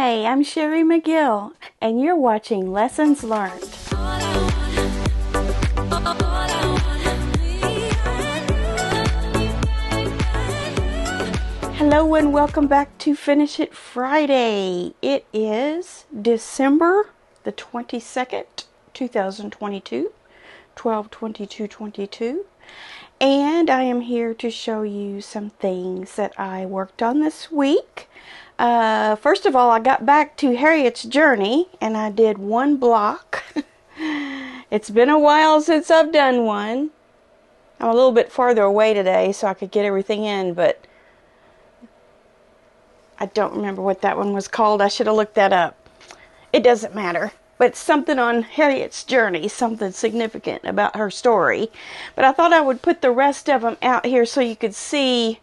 Hi, I'm Sherry McGill, and you're watching Lessons Learned. Hello and welcome back to Finish It Friday. It is December the 22nd, 2022, 12/22/22. And I am here to show you some things that I worked on this week. First of all, I got back to Harriet's journey and I did one block. It's been a while since I've done one. I'm a little bit farther away today so I could get everything in, but I don't remember what that one was called. I should have looked that up. It doesn't matter. But something on Harriet's journey, something significant about her story. But I thought I would put the rest of them out here so you could see.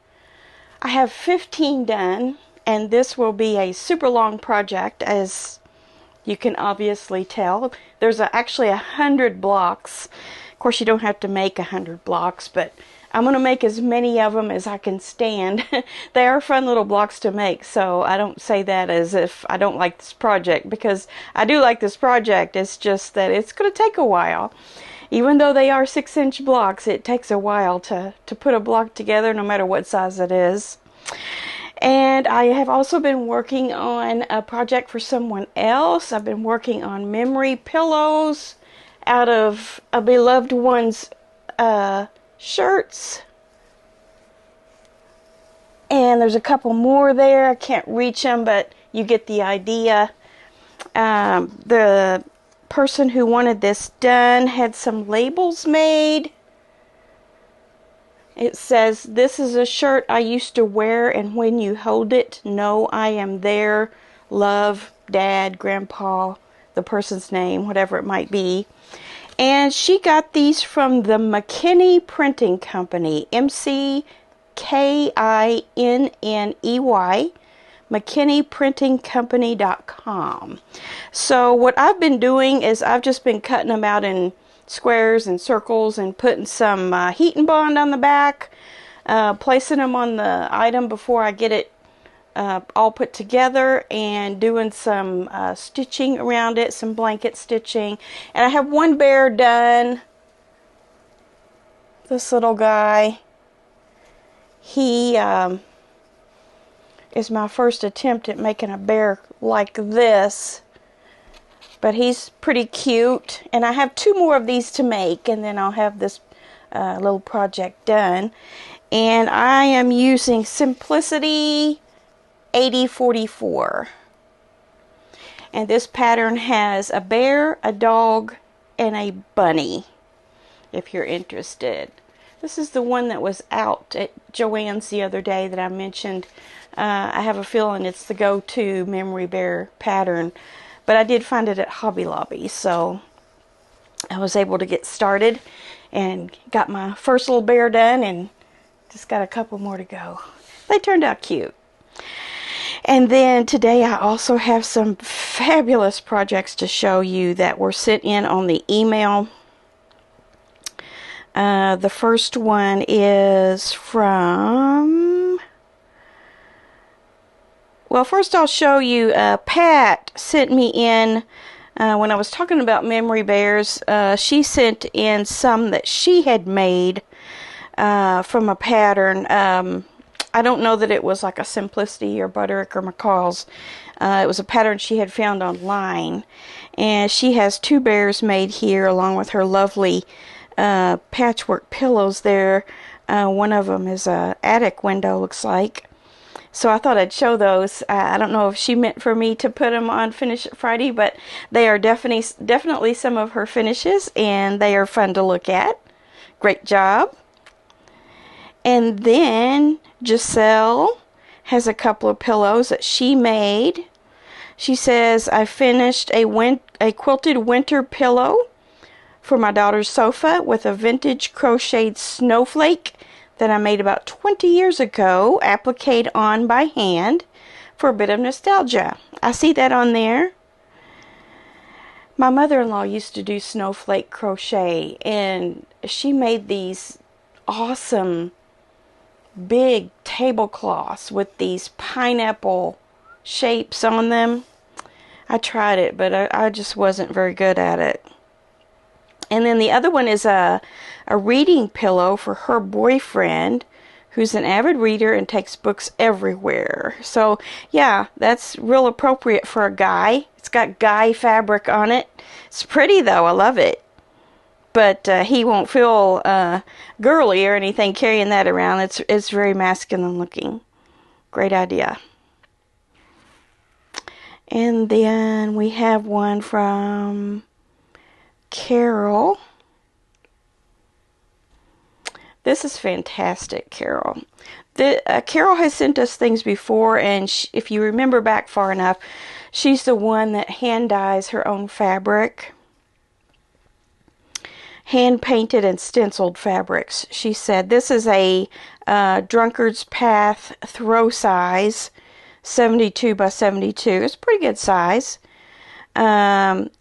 I have 15 done, and this will be a super long project, as you can obviously tell. There's actually 100 blocks. Of course, you don't have to make 100 blocks, but I'm going to make as many of them as I can stand. They are fun little blocks to make, so I don't say that as if I don't like this project, because I do like this project. It's just that it's going to take a while. Even though they are 6-inch blocks, it takes a while to put a block together, no matter what size it is. And I have also been working on a project for someone else. I've been working on memory pillows out of a beloved one's shirts, and there's a couple more there. I can't reach them, but you get the idea. The person who wanted this done had some labels made. It says, "This is a shirt I used to wear, and when you hold it, know I am there. Love, Dad, Grandpa," the person's name, whatever it might be. And she got these from the McKinney Printing Company, McKinney, McKinneyPrintingCompany.com. So what I've been doing is I've just been cutting them out in squares and circles and putting some heat and bond on the back, placing them on the item before I get it all put together, and doing some stitching around it, some blanket stitching. And I have one bear done. This little guy, he is my first attempt at making a bear like this, but he's pretty cute. And I have 2 more of these to make, and then I'll have this little project done. And I am using Simplicity 8044, and this pattern has a bear, a dog, and a bunny, if you're interested. This is the one that was out at Joann's the other day that I mentioned. I have a feeling it's the go-to memory bear pattern, but I did find it at Hobby Lobby, so I was able to get started and got my first little bear done, and just got a couple more to go. They turned out cute. And then today I also have some fabulous projects to show you that were sent in on the email. The first one is from, well, first I'll show you, Pat sent me in, when I was talking about memory bears, she sent in some that she had made from a pattern. I don't know that it was like a Simplicity or Butterick or McCall's. It was a pattern she had found online. And she has 2 bears made here along with her lovely patchwork pillows there. One of them is a attic window, looks like. So I thought I'd show those. I don't know if she meant for me to put them on Finish It Friday, but they are definitely some of her finishes, and they are fun to look at. Great job. And then Giselle has a couple of pillows that she made. She says, "I finished a quilted winter pillow for my daughter's sofa with a vintage crocheted snowflake that I made about 20 years ago, appliqued on by hand for a bit of nostalgia." I see that on there. My mother-in-law used to do snowflake crochet, and she made these awesome big tablecloths with these pineapple shapes on them. I tried it, but I just wasn't very good at it. And then the other one is a reading pillow for her boyfriend, who's an avid reader and takes books everywhere. So yeah, that's real appropriate for a guy. It's got guy fabric on it. It's pretty though, I love it. But he won't feel girly or anything carrying that around. It's very masculine looking. Great idea. And then we have one from Carol. This is fantastic, Carol. Carol has sent us things before, and if you remember back far enough, she's the one that hand dyes her own fabric. Hand painted and stenciled fabrics. She said this is a Drunkard's Path throw size, 72 by 72. It's a pretty good size.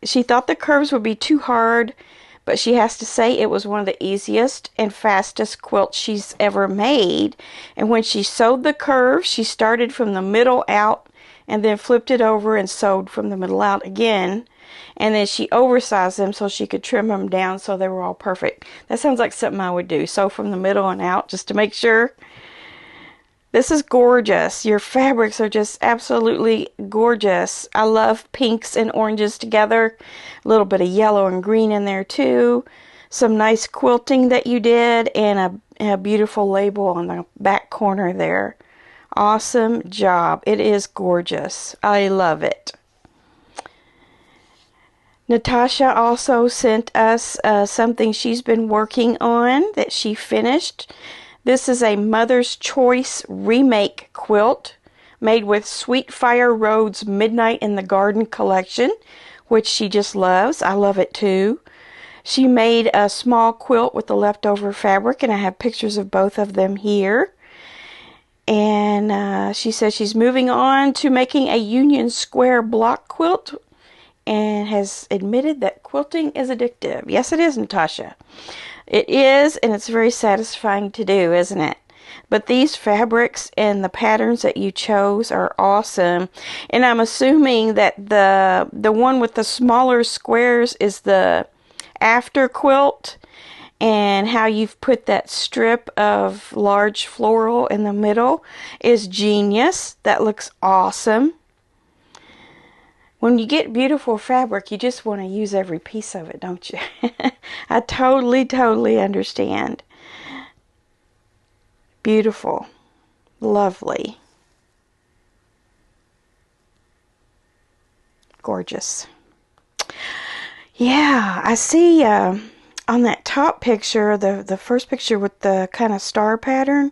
She thought the curves would be too hard, but she has to say it was one of the easiest and fastest quilts she's ever made. And when she sewed the curves, she started from the middle out and then flipped it over and sewed from the middle out again. And then she oversized them so she could trim them down so they were all perfect. That sounds like something I would do. Sew from the middle and out just to make sure. This is gorgeous. Your fabrics are just absolutely gorgeous. I love pinks and oranges together. A little bit of yellow and green in there too. Some nice quilting that you did, and a beautiful label on the back corner there. Awesome job. It is gorgeous. I love it. Natasha also sent us something she's been working on that she finished. This is a Mother's Choice remake quilt made with Sweet Fire Road's Midnight in the Garden collection, which she just loves. I love it too. She made a small quilt with the leftover fabric, and I have pictures of both of them here. And she says she's moving on to making a Union Square block quilt, and has admitted that quilting is addictive. Yes, it is, Natasha. It is, and it's very satisfying to do, isn't it? But these fabrics and the patterns that you chose are awesome. And I'm assuming that the one with the smaller squares is the after quilt, and how you've put that strip of large floral in the middle is genius. That looks awesome. When you get beautiful fabric, you just want to use every piece of it, don't you? I totally understand. Beautiful. Lovely. Gorgeous. Yeah, I see on that top picture, the first picture with the kind of star pattern,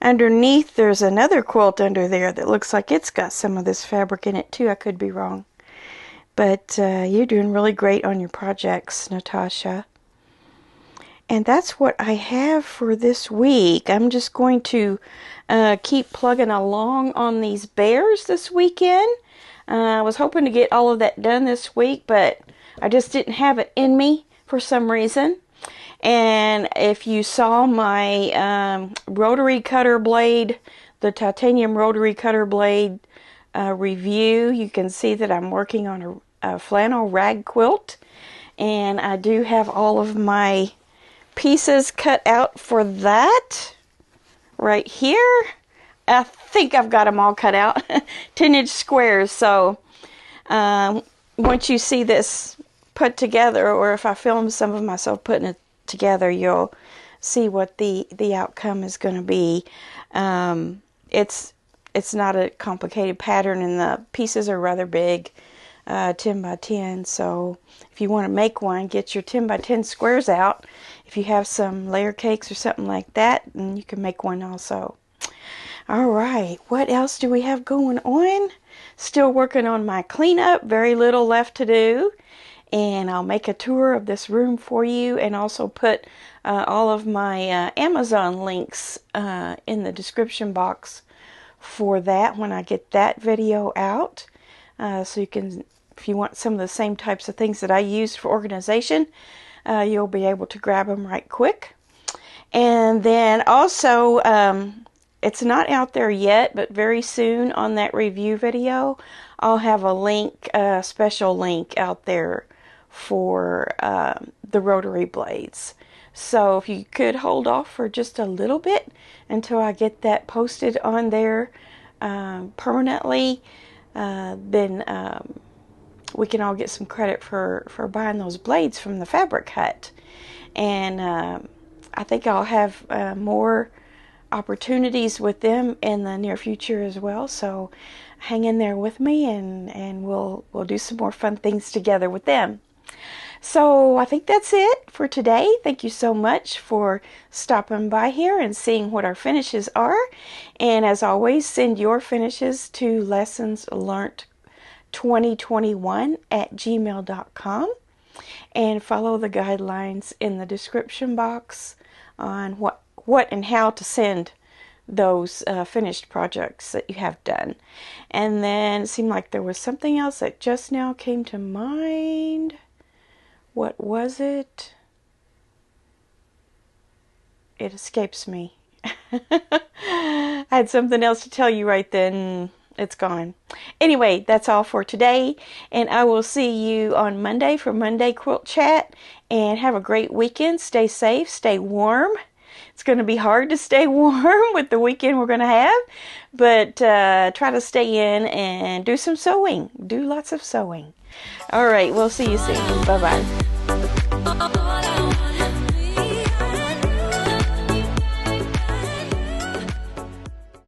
underneath there's another quilt under there that looks like it's got some of this fabric in it too. I could be wrong. But you're doing really great on your projects, Natasha. And that's what I have for this week. I'm just going to keep plugging along on these bears this weekend. I was hoping to get all of that done this week, but I just didn't have it in me for some reason. And if you saw my rotary cutter blade, the titanium rotary cutter blade review, you can see that I'm working on a flannel rag quilt, and I do have all of my pieces cut out for that right here. I think I've got them all cut out 10-inch squares. So once you see this put together, or if I film some of myself putting it together, you'll see what the outcome is going to be. It's not a complicated pattern, and the pieces are rather big, 10 by 10. So if you want to make one, get your 10 by 10 squares out. If you have some layer cakes or something like that, then you can make one also. All right, what else do we have going on? Still working on my cleanup. Very little left to do. And I'll make a tour of this room for you, and also put all of my Amazon links in the description box for that when I get that video out. So you can, if you want some of the same types of things that I use for organization, you'll be able to grab them right quick. And then also, it's not out there yet, but very soon on that review video, I'll have a link, a special link out there for the rotary blades. So if you could hold off for just a little bit until I get that posted on there permanently, then we can all get some credit for buying those blades from the Fabric Hut. And I think I'll have more opportunities with them in the near future as well. So hang in there with me, and we'll do some more fun things together with them. So I think that's it for today. Thank you so much for stopping by here and seeing what our finishes are. And as always, send your finishes to lessonslearnt2021@gmail.com and follow the guidelines in the description box on what and how to send those finished projects that you have done. And then it seemed like there was something else that just now came to mind. What was it? It escapes me. I had something else to tell you right then. It's gone. Anyway, that's all for today, and I will see you on Monday for Monday Quilt Chat, and have a great weekend. Stay safe, stay warm. It's going to be hard to stay warm with the weekend we're going to have, but try to stay in and do some sewing. Do lots of sewing. All right, we'll see you soon. Bye-bye.